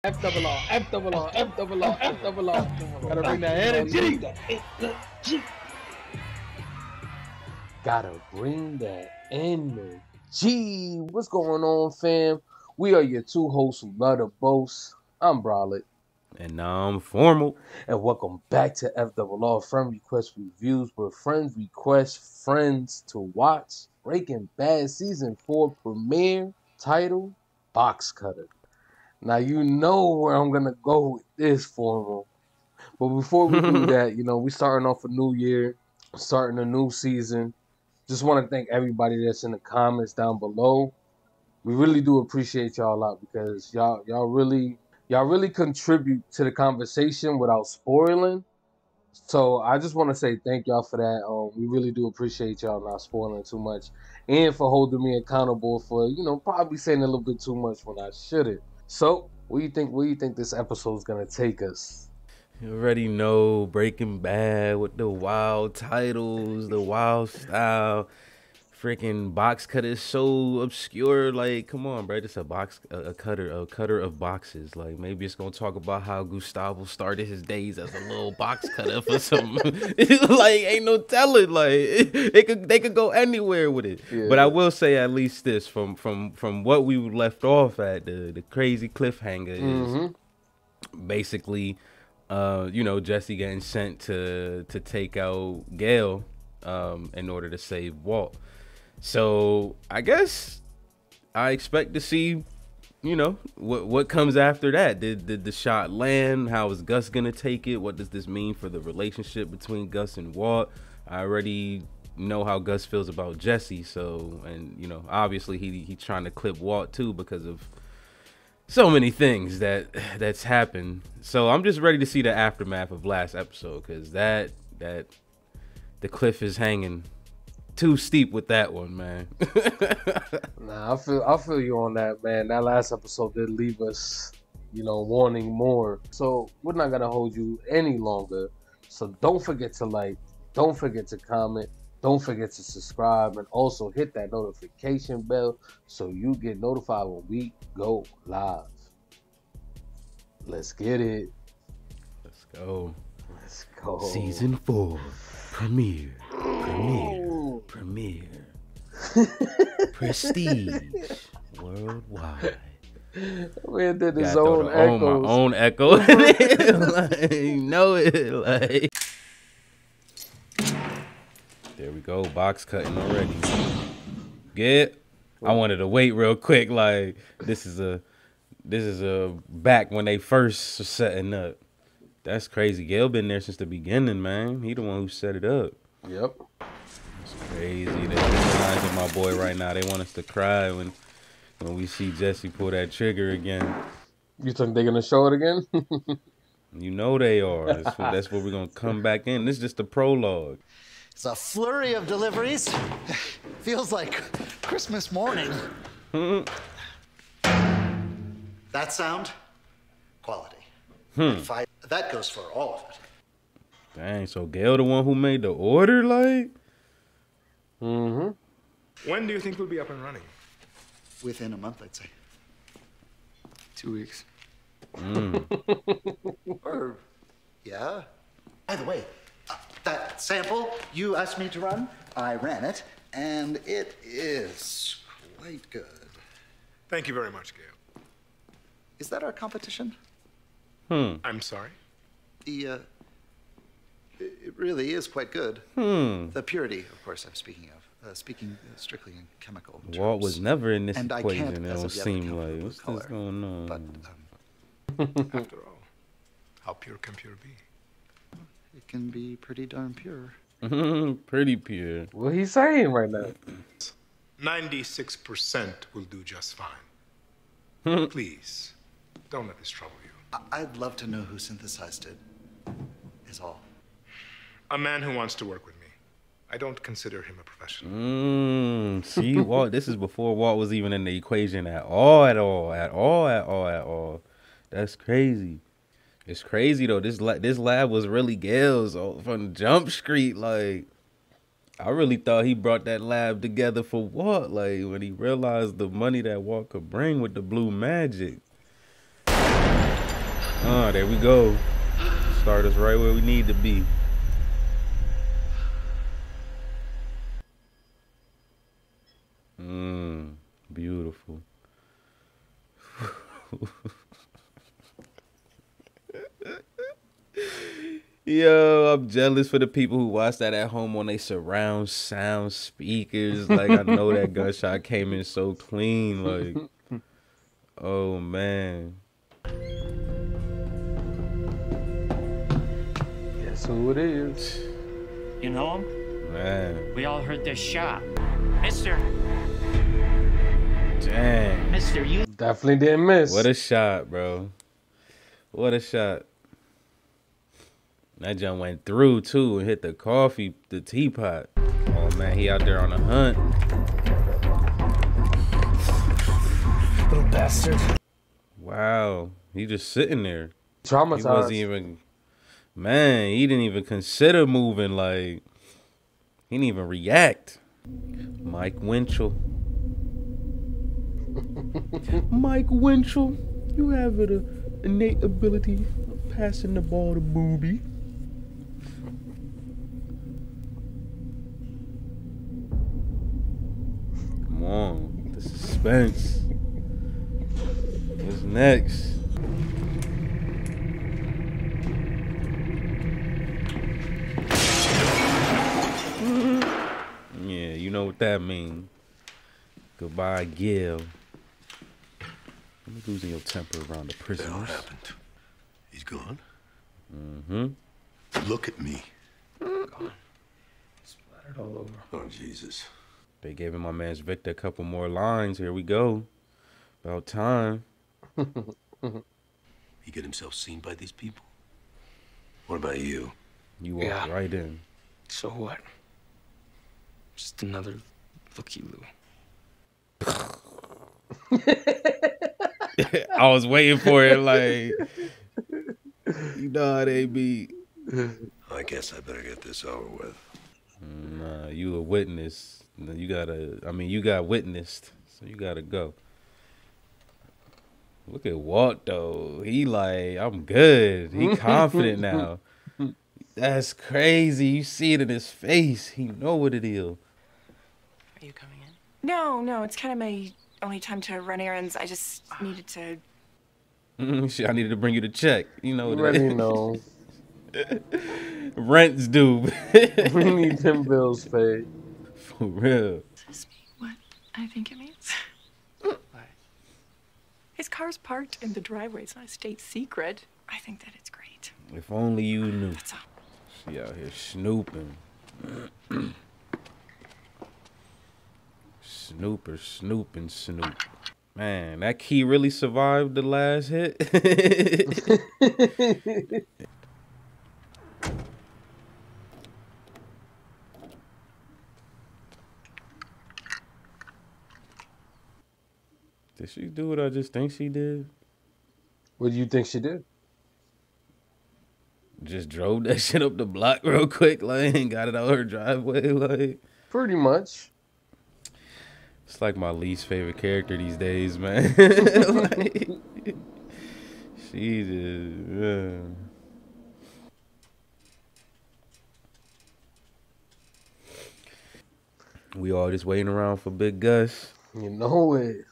F double R, F double R, F double R, F double R. Gotta bring that energy. Gotta bring that energy. What's going on, fam? We are your two hosts who love to boast. I'm Brolic. And now I'm Formal. And welcome back to F double R, Friend Request Reviews, where friends request friends to watch Breaking Bad Season 4 premiere, title, Box Cutter. Now you know where I'm gonna go with this, Formal. But before we do that, we starting off a new year, starting a new season. Just want to thank everybody that's in the comments down below. We really do appreciate y'all a lot because y'all really contribute to the conversation without spoiling. So I just want to say thank y'all for that. We really do appreciate y'all not spoiling too much and for holding me accountable for, probably saying a little bit too much when I shouldn't. So, where you think this episode's gonna take us? You already know Breaking Bad with the wild titles, the wild style. Freaking box cutter is so obscure. Like, come on, bro. It's a cutter of boxes. Like, maybe it's gonna talk about how Gustavo started his days as a little box cutter for some. Like, ain't no telling. Like, they could go anywhere with it. Yeah. But I will say at least this from what we left off at, the crazy cliffhanger is basically, Jesse getting sent to take out Gale, in order to save Walt. So I guess I expect to see, what comes after that. Did the shot land? How is Gus gonna take it? What does this mean for the relationship between Gus and Walt? I already know how Gus feels about Jesse. So, and obviously he trying to clip Walt too because of so many things that's happened. So I'm just ready to see the aftermath of last episode because that the cliff is hanging too steep with that one, man. Nah, I feel you on that, man. That last episode did leave us, wanting more. So we're not gonna hold you any longer. So don't forget to like, don't forget to comment, don't forget to subscribe, and also hit that notification bell so you get notified when we go live. Let's get it. Let's go. Let's go. Season 4 premiere. Prestige worldwide. Man did his own echoes. My own echo. Like, it. Like, there we go. Box cutting already. I wanted to wait real quick. Like, this is a back when they first were setting up. That's crazy. Gale been there since the beginning, man. He the one who set it up. Yep. It's crazy. They're demonizing my boy right now. They want us to cry when we see Jesse pull that trigger again. You think they're gonna show it again? You know they are. That's where we're gonna come back in. This is just the prologue. It's a flurry of deliveries. Feels like Christmas morning. That sound, quality. That goes for all of it. Dang, so Gale the one who made the order, like? When do you think we'll be up and running? Within a month, I'd say. 2 weeks. Or, yeah. By the way, that sample you asked me to run, I ran it, and it is quite good. Thank you very much, Gale. Is that our competition? I'm sorry? It really is quite good. The purity, of course, I'm speaking of. Speaking strictly in chemical terms. Walt was never in this and equation. It don't seem like. What's color, this going on? But, after all, how pure can pure be? It can be pretty darn pure. Pretty pure. What he's saying right now? 96% will do just fine. Please, don't let this trouble you. I'd love to know who synthesized it, is all. A man who wants to work with me. I don't consider him a professional. See, Walt, this is before Walt was even in the equation at all. That's crazy. It's crazy, though. This lab was really Gale's from Jump Street. Like, I really thought he brought that lab together for Walt. Like, when he realized the money that Walt could bring with the blue magic. There we go. Start us right where we need to be. Beautiful. Yo, I'm jealous for the people who watch that at home on their surround sound speakers. Like, I know that gunshot came in so clean. Like, oh, man. Guess who it is? You know him? Man. We all heard this shot. Mister. Dang. Mister, you Definitely didn't miss. What a shot, bro. What a shot. That jump went through, too, and hit the teapot. Oh, man, he out there on a hunt. little bastard. Wow. He just sitting there. Traumatized. He wasn't even... Man, he didn't even consider moving. Like, he didn't even react. Mike Winchell. Mike Winchell, you have an innate ability of passing the ball to Booby. Come on, the suspense. What's next? Yeah, you know what that means. Goodbye, Gil. Let me losing your temper around the prisoners. What happened? He's gone? Mm-hmm. Look at me. Gone. Splattered all over. Oh, Jesus. They gave him my man's Victor a couple more lines. Here we go. About time. He get himself seen by these people? What about you? You walked right in. So what? Just another looky-loo. I was waiting for it, like, you know how they be. I guess I better get this over with. Nah, you a witness. You got witnessed, so you gotta go. Look at Walt, though. He like, I'm good. He confident now. That's crazy. You see it in his face. He know what it is. Are you coming in? No, it's kind of my only time to run errands. I just needed to... Shit, I needed to bring you the check. You know what Already it is. know. Rent's due. We need them bills paid. For real. Does this mean what I think it means? What? His car's parked in the driveway. It's not a state secret. I think that it's great. If only you knew. That's all. She out here snooping. Snooping. Man, that key really survived the last hit. Did she do what I just think she did? What do you think she did? Just drove that shit up the block real quick, like, and got it out her driveway, like. Pretty much. It's like my least favorite character these days, man. Like, she just, We all just waiting around for Big Gus. You know it.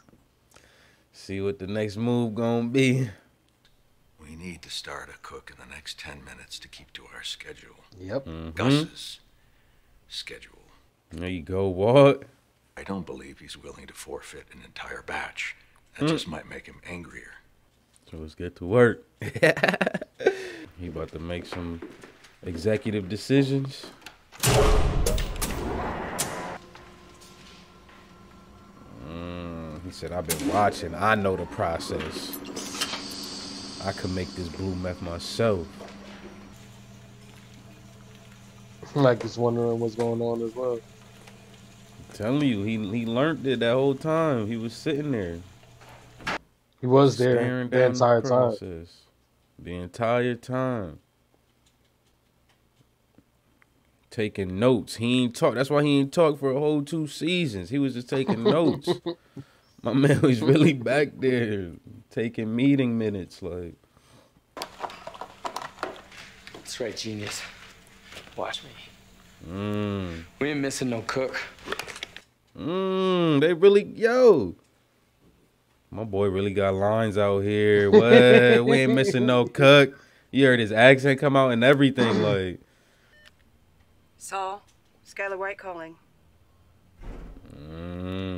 See what the next move gonna be. We need to start a cook in the next 10 minutes to keep to our schedule. Yep. Gus's schedule. There you go, Walt. I don't believe he's willing to forfeit an entire batch. That just might make him angrier. So let's get to work. He about to make some executive decisions. He said, I've been watching. I know the process. I could make this blue meth myself. Like he's wondering what's going on as well. I'm telling you, he learned it that whole time. He was sitting there. He was there staring the down entire time. process. The entire time. Taking notes. He ain't talk. That's why he ain't talk for a whole 2 seasons. He was just taking notes. My man was really back there taking meeting minutes. Like, That's right, genius. Watch me. We ain't missing no cook. They really, yo. My boy really got lines out here. What? We ain't missing no cook. You heard his accent come out and everything, like. Saul, Skylar White calling.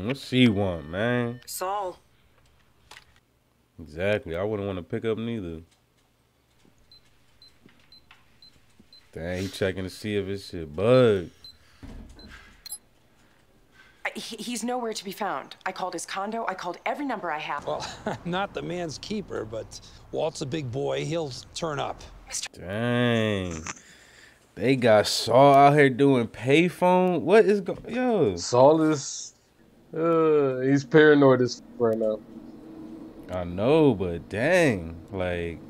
What she want, man? Saul. Exactly. I wouldn't want to pick up neither. Dang, he checking to see if his shit bugged. He's nowhere to be found. I called his condo. I called every number I have. Well, not the man's keeper, but Walt's a big boy. He'll turn up. Dang. They got Saul out here doing payphone. What is going? Yo, Saul is, he's paranoid as right now. I know, but dang, like,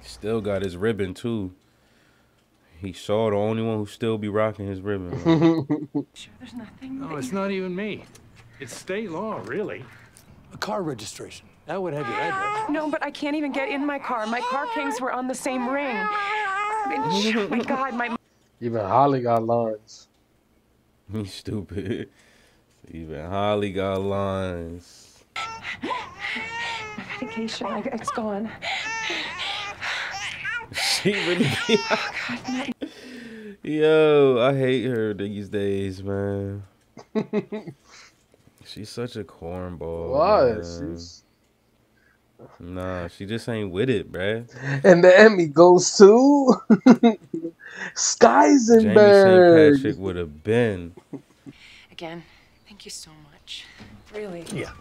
still got his ribbon too. He Saul the only one who still be rocking his ribbon. Sure, there's nothing. No, it's not even me. It's state law, really. A car registration. That would have your address. No, but I can't even get in my car. My car keys were on the same ring. Oh my God, my. Even Holly got lines. He's stupid. Even Holly got lines. My medication, it's gone. She really be. Yo, I hate her these days, man. She's such a cornball. Why? Man. Nah, she just ain't with it, bruh. And the Emmy goes to Skeisenberg. Jamie St. Patrick would have been. Again, thank you so much. Really. Yeah.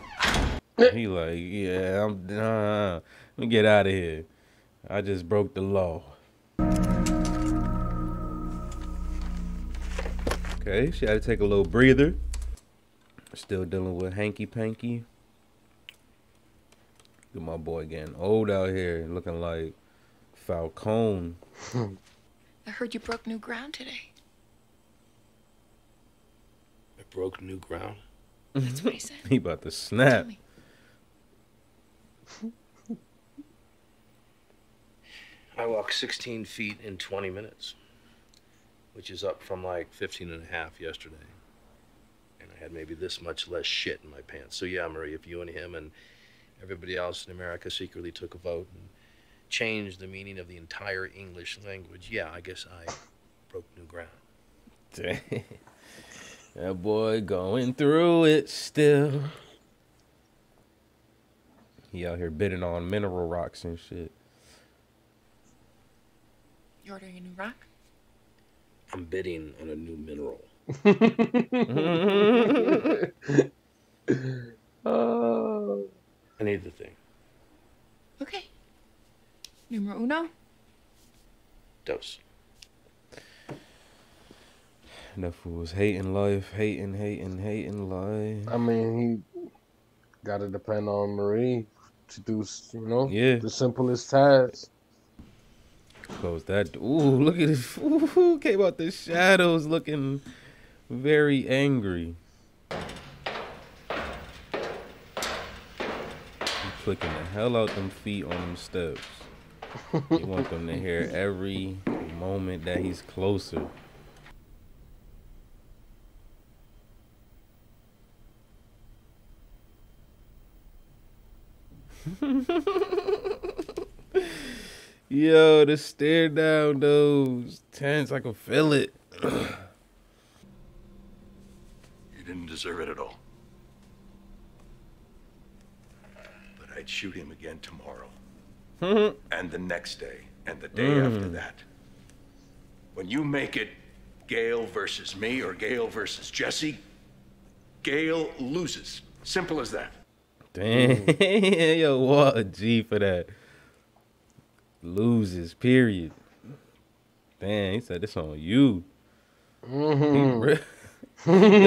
He like, yeah, let me get out of here. I just broke the law. Okay, she had to take a little breather. Still dealing with hanky panky. Look at my boy getting old out here, looking like Falcone. I heard you broke new ground today. I broke new ground. That's what he said. He about to snap. I walked 16 feet in 20 minutes, which is up from like 15 and a half yesterday. And I had maybe this much less shit in my pants. So yeah, Marie, if you and him and everybody else in America secretly took a vote and changed the meaning of the entire English language, yeah, I guess I broke new ground. Dang. That boy going through it still. He out here bidding on mineral rocks and shit. You ordering a new rock? I'm bidding on a new mineral. Oh. I need the thing. Okay. Numero uno. Dose. That fool was hating life, hating life. I mean, he gotta depend on Marie to do, the simplest tasks. Close that. Ooh, look at this. Ooh, came out the shadows looking very angry. He flicking the hell out them feet on them steps. You want them to hear every moment that he's closer. Yo, the stare down those tense, I can feel it. You didn't deserve it at all. But I'd shoot him again tomorrow. And the next day, and the day after that. When you make it Gale versus me or Gale versus Jesse, Gale loses. Simple as that. Damn, yo, what a G for that. Loses, period. Damn, he said this on you. Yo,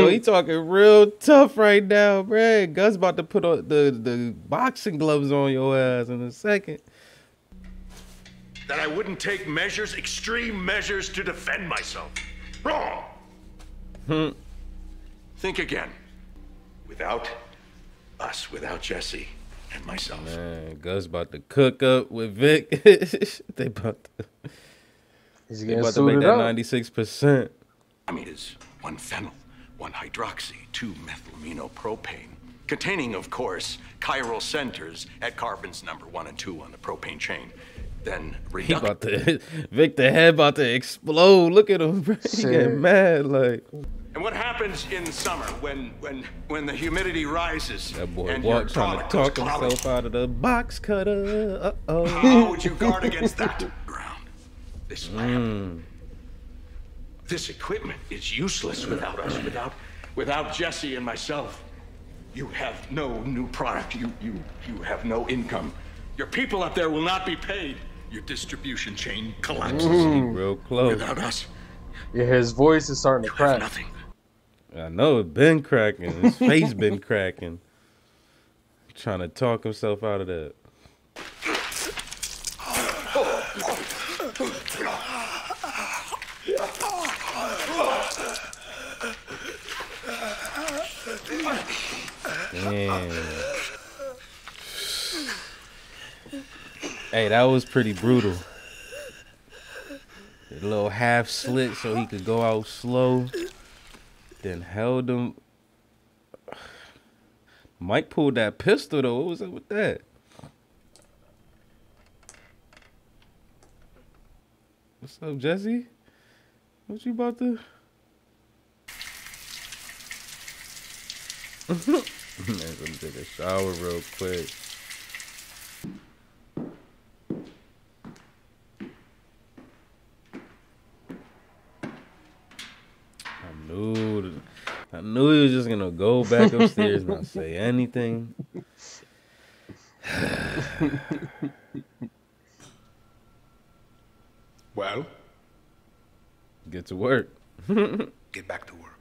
he talking real tough right now, bruh. Gus about to put on the boxing gloves on your ass in a second. That I wouldn't take measures, extreme measures, to defend myself. Wrong. Think again. Without us, without Jesse, and myself. Man, Gus about to cook up with Vic. They about to, He's they getting about to make suited that up. 96%. I mean, it's 1 phenyl, 1 hydroxy, 2 methylamino-propane, containing, of course, chiral centers at carbons number 1 and 2 on the propane chain. Then He about to, Vic the head about to explode. Look at him, bro. He getting mad, like. And what happens in summer when the humidity rises? That boy and Walt your trying to product talk goes cloudy? himself out of the box cutter. Uh-oh. How would you guard against that? Ground. This lab. This equipment is useless without us, without Jesse and myself. You have no new product. You have no income. Your people up there will not be paid. Your distribution chain collapses. Real close. Without us. Yeah, his voice is starting to crack. Nothing. I know it been cracking. His face been cracking. Trying to talk himself out of that. Damn. Hey, that was pretty brutal. A little half slit so he could go out slow. Then held him. Mike pulled that pistol though. What was up with that? What's up, Jesse? What you about to? Man, let me take a shower real quick. I knew he was just gonna go back upstairs and not say anything. Well? Get to work. Get back to work.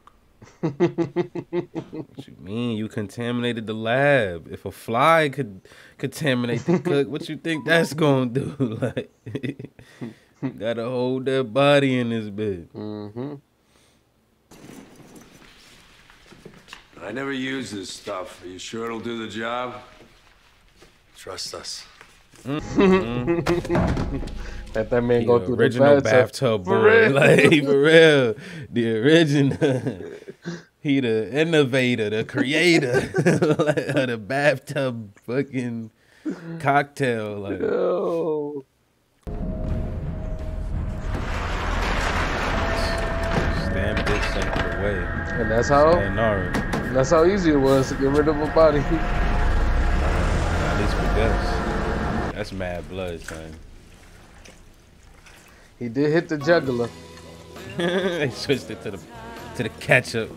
What you mean? You contaminated the lab. If a fly could contaminate the cook, what you think that's gonna do? Like, gotta hold that body in this bed. Mm-hmm. I never use this stuff. Are you sure it'll do the job? Trust us. Let that man go through the original bathtub boy. Like, for real. The original. He the innovator, the creator of the bathtub fucking cocktail. Like. Yo. Stamped it, sent it away. And that's how easy it was to get rid of a body. At least for Gus. That's mad blood, son. He did hit the jugular. They switched it to the ketchup.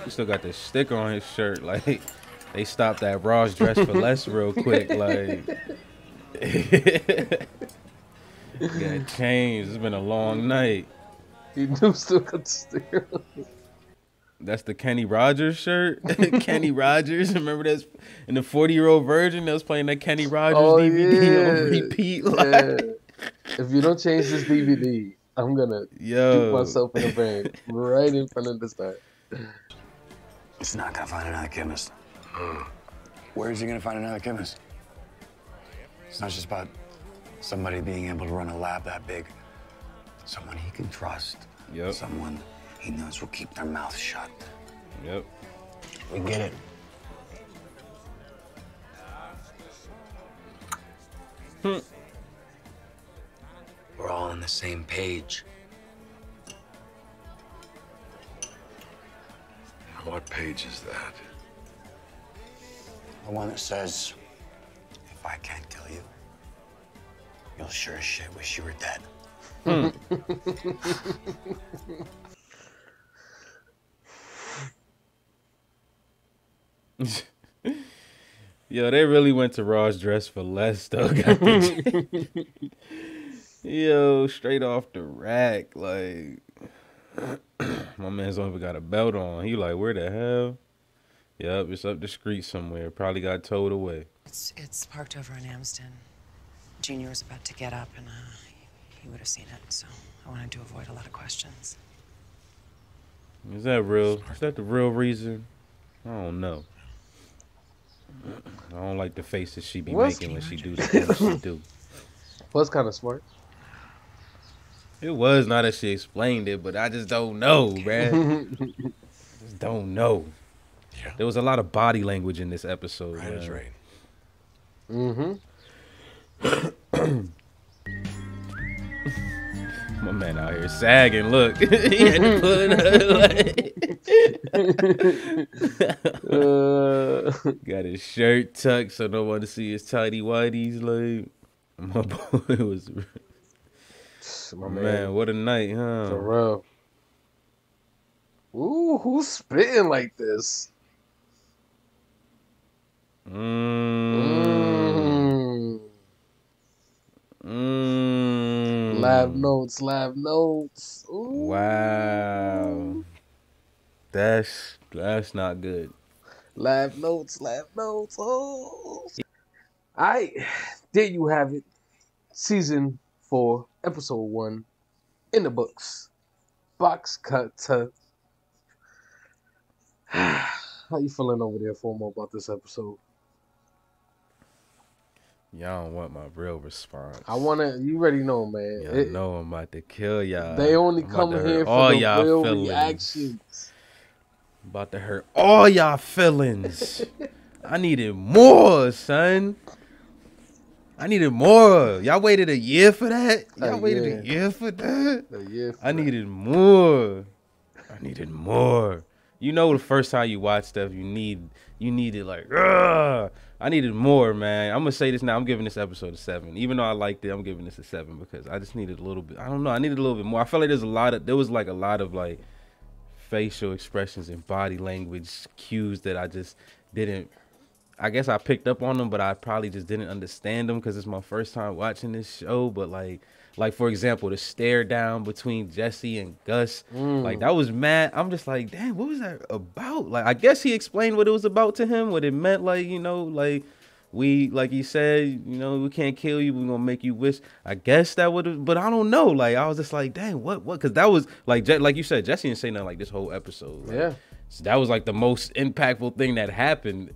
Still got the sticker on his shirt. Like, they stopped that Ross Dress for Less real quick. Like, got changed. It's been a long night. He knew still got the sticker. That's the Kenny Rogers shirt. Kenny Rogers. Remember that in the 40-Year-Old Virgin that was playing that Kenny Rogers DVD on repeat. Like. Yeah. If you don't change this DVD, I'm gonna shoot myself in the brain right in front of the star. It's not gonna find another chemist. Where's he gonna find another chemist? It's not just about somebody being able to run a lab that big. Someone he can trust. Yep. Someone he knows will keep their mouth shut. Yep. We get it. We're all on the same page. What page is that? The one that says, if I can't kill you, you'll sure as shit wish you were dead. Yo, they really went to Ross Dress for Less, though. Yo, straight off the rack. Like, my man's don't even got a belt on. He like, where the hell? Yup, it's up the street somewhere. Probably got towed away. It's parked over in Amsden. Junior was about to get up, and he would have seen it, so I wanted to avoid a lot of questions. Is that real? Is that the real reason? I don't know. I don't like the faces she be What's- making when she do the things she do. Was kind of smart. It was not that she explained it, but I just don't know, man. Just don't know. Yeah. There was a lot of body language in this episode. Right is right. My man out here sagging. Look, he had to put got his shirt tucked so no one to see his tidy whities. Like my boy was. My Man, what a night, huh? For real. Ooh, who's spitting like this? Lab notes, lab notes. Ooh. Wow. That's not good. Lab notes, lab notes. Oh. There you have it. Season 4, episode 1, in the books. Box Cutter. How you feeling over there, Formo, about this episode? Y'all don't want my real response. You already know, man. Y'all know I'm about to kill y'all. They only I'm come about to here hurt for all the y'all real feelings. reactions. I'm about to hurt all y'all feelings. I needed more, son. I needed more. Y'all waited a year for that? Y'all waited a year for that? A year for I needed more. I needed more. You know, the first time you watch stuff, you needed like, ugh. I needed more, man. I'm gonna say this now. I'm giving this episode a 7. Even though I liked it, I'm giving this a 7 because I just needed a little bit. I don't know. I needed a little bit more. I felt like there was a lot of like facial expressions and body language cues that I just didn't. I guess I picked up on them, but I probably just didn't understand them because it's my first time watching this show. But like for example, the stare down between Jesse and Gus, like that was mad. I'm just like, damn, what was that about? Like, I guess he explained what it was about to him, what it meant. Like, you know, like like he said, you know, we can't kill you. We're gonna make you wish. I guess that would have, but I don't know. Like, I was just like, dang, what? Because that was like you said, Jesse didn't say nothing like this whole episode. Like, Yeah. so that was like the most impactful thing that happened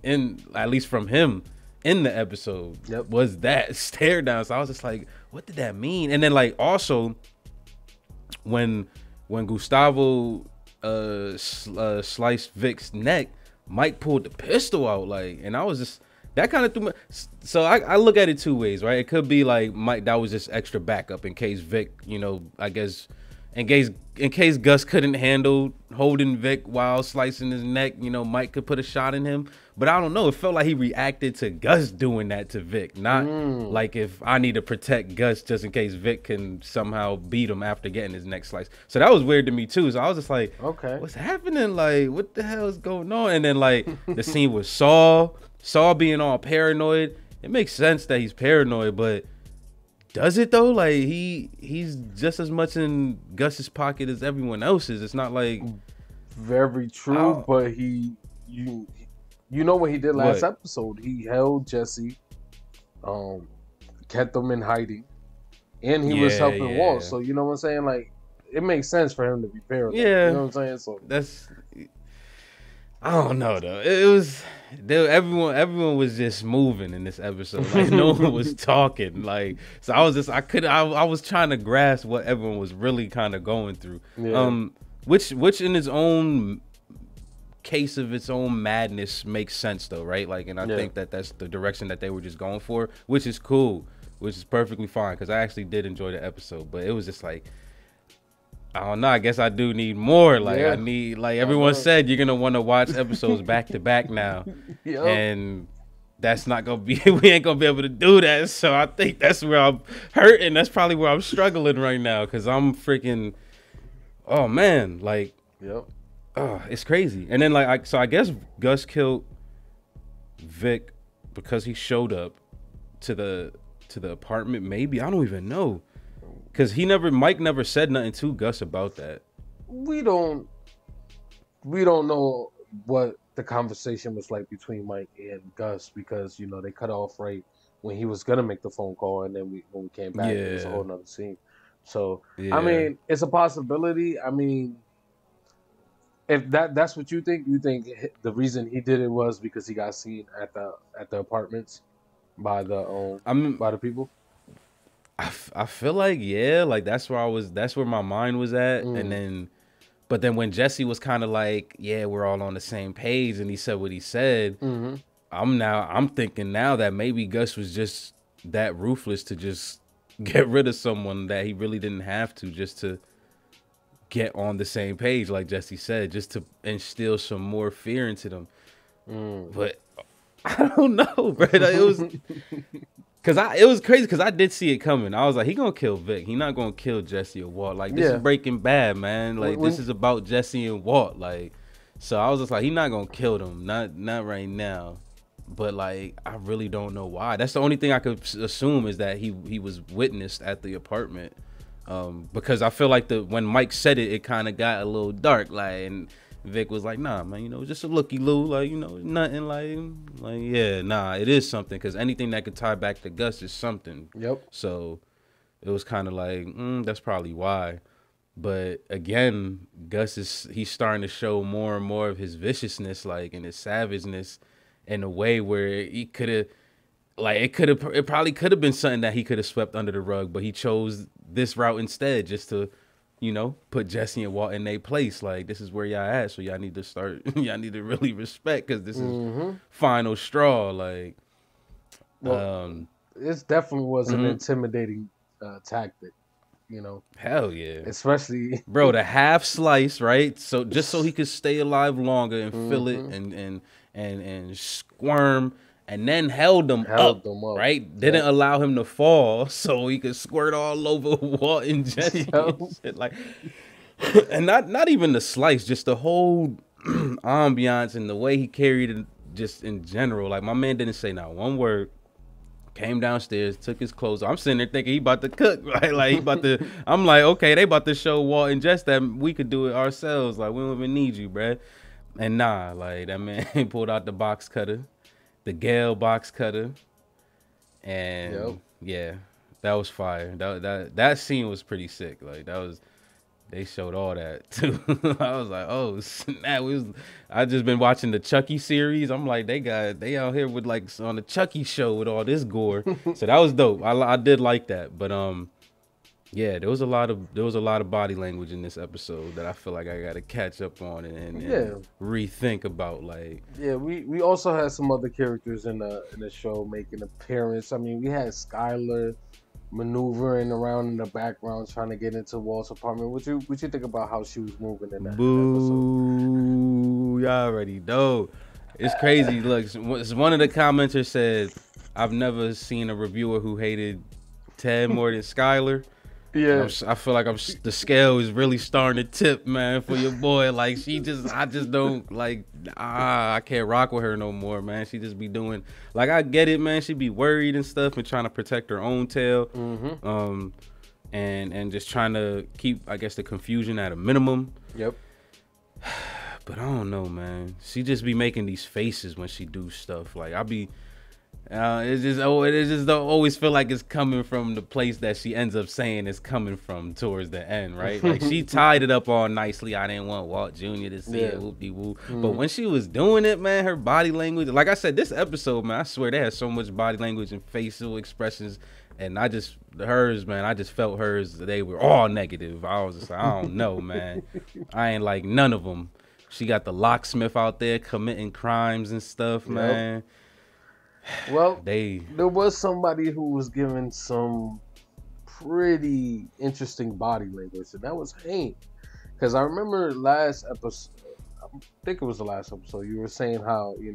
at least from him in the episode. Was that stare down. So I was just like, what did that mean? And then like also when Gustavo sliced Vic's neck, Mike pulled the pistol out, like, and I was just that kind of threw me. So I look at it two ways, right? It could be like Mike, that was just extra backup in case Vic, you know, I guess in case Gus couldn't handle holding Vic while slicing his neck, you know, Mike could put a shot in him. But I don't know. It felt like he reacted to Gus doing that to Vic, not like if I need to protect Gus just in case Vic can somehow beat him after getting his neck sliced. So that was weird to me too. So I was just like, okay, what's happening? Like, what the hell is going on? And then like the scene with Saul being all paranoid. It makes sense that he's paranoid, but does it though? Like he's just as much in Gus's pocket as everyone else's. It's not like very true, but you know what he did last What? episode? He held Jesse, kept them in hiding, and he was helping yeah. Walt. So you know what I'm saying? Like, it makes sense for him to be paranoid. Yeah. You know what I'm saying? So that's, I don't know though. It was everyone was just moving in this episode. Like no one was talking. Like, so I was trying to grasp what everyone was really kind of going through. Yeah. Which in its own case of its own madness makes sense though, right? Like, and I think that that's the direction that they were just going for, which is cool, which is perfectly fine because I actually did enjoy the episode, but it was just like, I don't know. I guess I do need more. Like I need, like everyone said, you're gonna want to watch episodes back to back now, and that's not gonna be. We ain't gonna be able to do that. So I think that's where I'm hurting. That's probably where I'm struggling right now because I'm freaking. Oh man, like. Oh, it's crazy. And then like I guess Gus killed Vic because he showed up to the apartment. Maybe I don't even know because Mike never said nothing to Gus about that. we don't know what the conversation was like between Mike and Gus because you know they cut off right when he was gonna make the phone call, and then when we came back, it was a whole nother scene. So I mean, it's a possibility. I mean, If that's what you think the reason he did it was because he got seen at the apartments by the people. I feel like, yeah, like that's where my mind was at. But then when Jesse was kind of like, yeah, we're all on the same page, and he said what he said, I'm thinking now that maybe Gus was just that ruthless to just get rid of someone that he really didn't have to, just to get on the same page, like Jesse said, just to instill some more fear into them. But I don't know, bro. It was crazy because I did see it coming. I was like, he gonna kill Vic. He not gonna kill Jesse or Walt. Like, this is Breaking Bad, man. Like, this is about Jesse and Walt. Like, so I was just like, he not gonna kill them. Not right now. But like, I really don't know why. That's the only thing I could assume, is that he was witnessed at the apartment. Because I feel like when Mike said it, it kind of got a little dark. Like, and Vic was like, nah, man, just a looky loo, like, nothing, like, yeah, nah, it is something, because anything that could tie back to Gus is something. Yep. So it was kind of like, that's probably why. But again, he's starting to show more and more of his viciousness, like, and his savageness, in a way where he could have, like, it probably could have been something that he could have swept under the rug, but he chose this route instead, just to, put Jesse and Walt in their place. Like, this is where y'all at, so y'all need to start, y'all need to really respect, because this is final straw. Like, this definitely was an intimidating tactic, Hell yeah. Especially, bro, the half slice, right? So just so he could stay alive longer and feel it and squirm. And then held them up, right? Didn't allow him to fall, so he could squirt all over Walt and Jesse and shit. Like, and not even the slice, just the whole ambiance and the way he carried it, just in general. Like, my man didn't say not one word. Came downstairs, took his clothes off. I'm sitting there thinking he about to cook, right? Like, he about to. I'm like, okay, they about to show Walt and Jess that we could do it ourselves. Like, we don't even need you, bruh. And nah, like, that man pulled out the box cutter. The Gale box cutter, and yeah, that was fire. That scene was pretty sick. Like, they showed all that too. I was like, oh snap! I just been watching the Chucky series. I'm like, they out here with, like, on the Chucky show with all this gore. So that was dope. I did like that, but yeah, there was a lot of body language in this episode that I feel like I got to catch up on and rethink about. Like, yeah, we also had some other characters in the show making appearance. I mean, we had Skylar maneuvering around in the background trying to get into Walt's apartment. What you think about how she was moving in that episode? Y'all already know. It's crazy. Look, one of the commenters said, "I've never seen a reviewer who hated Ted more than Skylar." Yeah, I feel like the scale is really starting to tip, man, for your boy. Like, I just don't, like, I can't rock with her no more, man. She just be doing, like, I get it, man. She be worried and stuff and trying to protect her own tail, and just trying to keep, I guess, the confusion at a minimum. Yep. But I don't know, man. She just be making these faces when she do stuff. Like, it just don't always feel like it's coming from the place that she ends up saying it's coming from towards the end, right? Like, she tied it up all nicely. I didn't want Walt Jr. to see it, whoop-de-woo. But when she was doing it, man, her body language, like I said, this episode, man, I swear they had so much body language and facial expressions, and I just felt hers, they were all negative. I was just like, I don't know, man. I ain't like none of them. She got the locksmith out there committing crimes and stuff, man. Well, there was somebody who was giving some pretty interesting body language, and that was Hank. Because I remember last episode, I think it was the last episode, you were saying how, it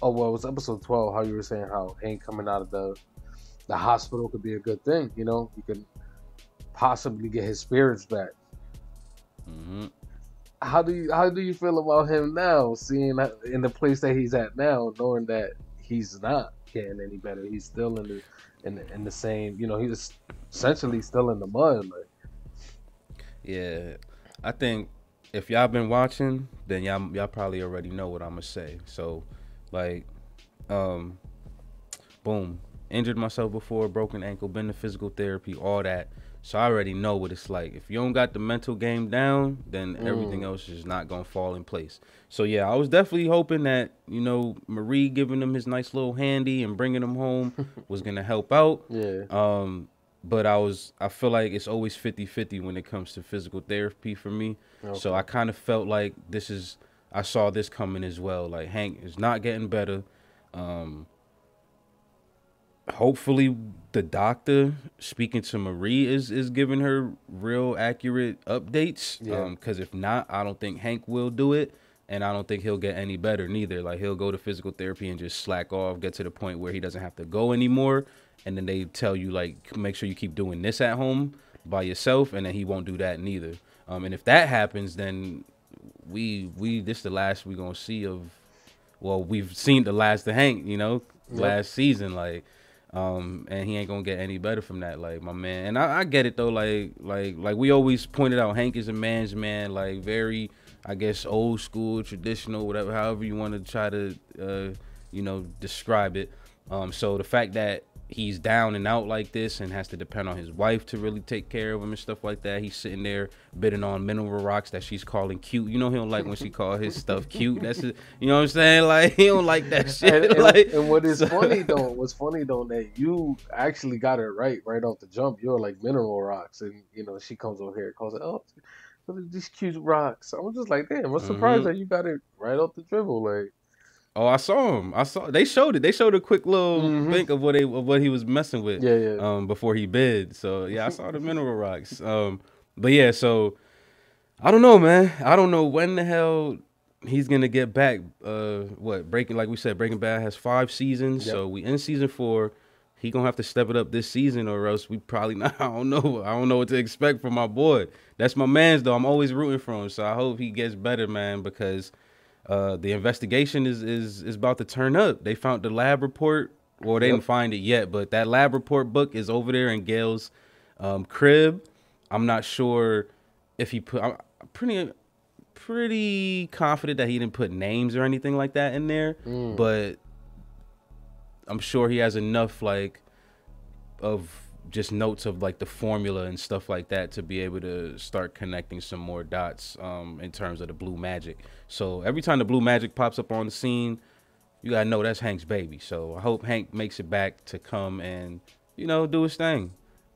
was episode 12, how you were saying how Hank coming out of the hospital could be a good thing, he could possibly get his spirits back. How do you feel about him now, seeing in the place that he's at now, knowing that he's not getting any better? He's still in the same, he's essentially still in the mud. Like. Yeah, I think if y'all been watching, then y'all probably already know what I'm gonna say. So, like, boom, injured myself before, broken ankle, been to physical therapy, all that. So I already know what it's like. If you don't got the mental game down, then everything else is not gonna fall in place. So yeah, I was definitely hoping that, you know, Marie giving him his nice little handy and bringing him home was gonna help out. Yeah. But I feel like it's always 50-50 when it comes to physical therapy for me. So I kind of felt like I saw this coming as well. Like Hank is not getting better. Hopefully the doctor speaking to Marie is giving her real accurate updates. Because if not, I don't think Hank will do it. And I don't think he'll get any better neither. Like he'll go to physical therapy and just slack off, get to the point where he doesn't have to go anymore. And then they tell you, like, make sure you keep doing this at home by yourself, and then he won't do that neither. And if that happens, then this is the last we're gonna see of, well, we've seen the last of Hank, you know, last season, like, and he ain't gonna get any better from that, like, my man. And I get it though, like we always pointed out, Hank is a man's man, like very, I guess, old school, traditional, whatever, however you want to try to, you know, describe it. So the fact that he's down and out like this and has to depend on his wife to really take care of him and stuff like that. He's sitting there bidding on mineral rocks that she's calling cute. You know, he don't like when she call his stuff cute. That's it. You know what I'm saying? Like, he don't like that shit. And what is funny though, that you actually got it right off the jump. You're like mineral rocks, and you know she comes over here and calls it, oh, look at these cute rocks. I was just like, damn, I'm surprised that you got it right off the dribble, like. Oh, I saw him. They showed it. They showed a quick little think of what he was messing with. Before he bid. So yeah, I saw the mineral rocks. But yeah, so I don't know, man. I don't know when the hell he's gonna get back. Like we said, Breaking Bad has 5 seasons. So we in season 4. He gonna have to step it up this season, or else we probably not. I don't know what to expect from my boy. That's my man's though. I'm always rooting for him. So I hope he gets better, man, because the investigation is about to turn up. They found the lab report. Well, they didn't find it yet, but that lab report book is over there in Gail's crib. I'm not sure if he put. I'm pretty confident that he didn't put names or anything like that in there, but I'm sure he has enough like of just notes of like the formula and stuff like that to be able to start connecting some more dots in terms of the blue magic. So every time the blue magic pops up on the scene, you gotta know that's Hank's baby. So I hope Hank makes it back to come and, you know, do his thing.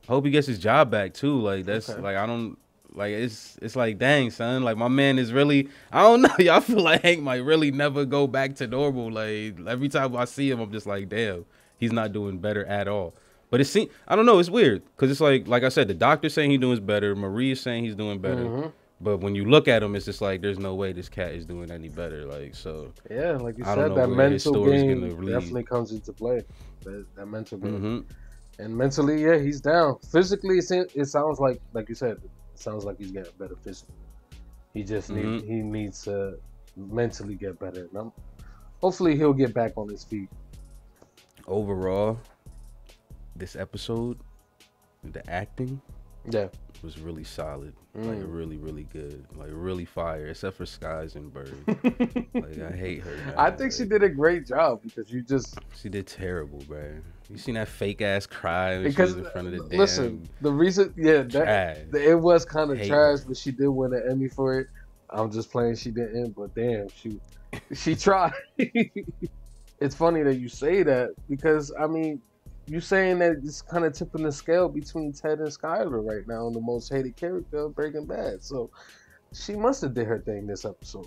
I hope he gets his job back too. Like that's like, I don't like, it's like, dang son, like my man is really, I don't know, y'all feel like Hank might really never go back to normal. Like every time I see him, I'm just like, damn, he's not doing better at all. But it seems, I don't know, it's weird because it's like I said, the doctor's saying he's doing better. Marie is saying he's doing better. But when you look at him, it's just like there's no way this cat is doing any better. Like, so yeah, like you said, that mental game definitely comes into play. That mental game, and mentally, yeah, he's down. Physically, it sounds like you said, it sounds like he's getting better physically. He just needs to mentally get better. And hopefully, he'll get back on his feet. Overall, this episode, the acting, was really solid. Like really, really good. Like really fire. Except for Skies and Bird. Like I hate her. Man. I think she did a great job because she did terrible, bro. You seen that fake ass cry when she was in front of the damn. Listen, the reason, it was kind of trash, but she did win an Emmy for it. I'm just playing she didn't, but damn, she tried. It's funny that you say that because I mean, you saying that it's kind of tipping the scale between Ted and Skyler right now, the most hated character of Breaking Bad. So she must have did her thing this episode.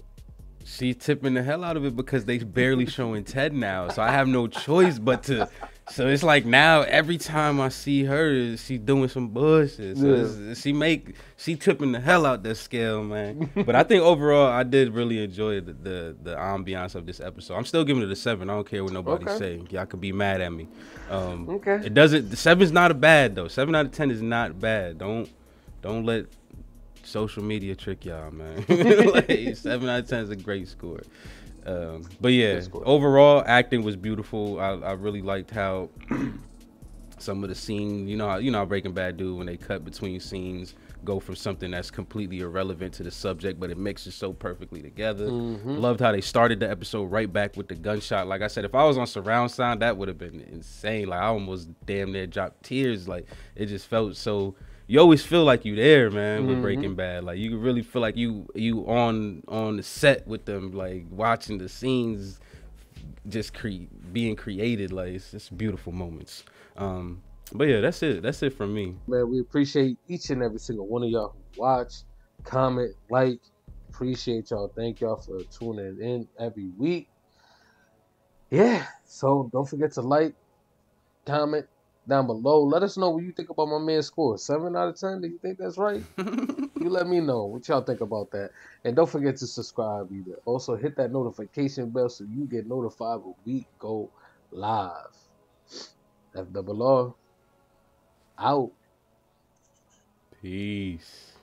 She tipping the hell out of it because they barely showing Ted now. So I have no choice but to. So it's like now every time I see her, she doing some bullshit. So she tipping the hell out that scale, man. But I think overall I did really enjoy the ambiance of this episode. I'm still giving it a 7. I don't care what nobody say. Y'all could be mad at me. It doesn't. The 7's not bad though. 7 out of 10 is not bad. Don't let social media trick y'all, man. Like 7 out of 10 is a great score. But yeah, overall acting was beautiful. I really liked how some of the scenes, you know how Breaking Bad do when they cut between scenes, go from something that's completely irrelevant to the subject, but it mixes so perfectly together. Loved how they started the episode right back with the gunshot. Like I said, if I was on surround sound, that would have been insane. Like I almost damn near dropped tears. Like it just felt so you always feel like you there, man, with Mhm. Breaking Bad. Like you really feel like you on the set with them, like watching the scenes just being created. Like it's just beautiful moments. But yeah, that's it from me. Man, we appreciate each and every single one of y'all who watch, comment, like. Appreciate y'all. Thank y'all for tuning in every week. Yeah, so don't forget to like, comment down below. Let us know what you think about my man's score. 7 out of 10. Do you think that's right? You let me know what y'all think about that. And don't forget to subscribe either. Also, hit that notification bell so you get notified when we go live. FWR out. Peace.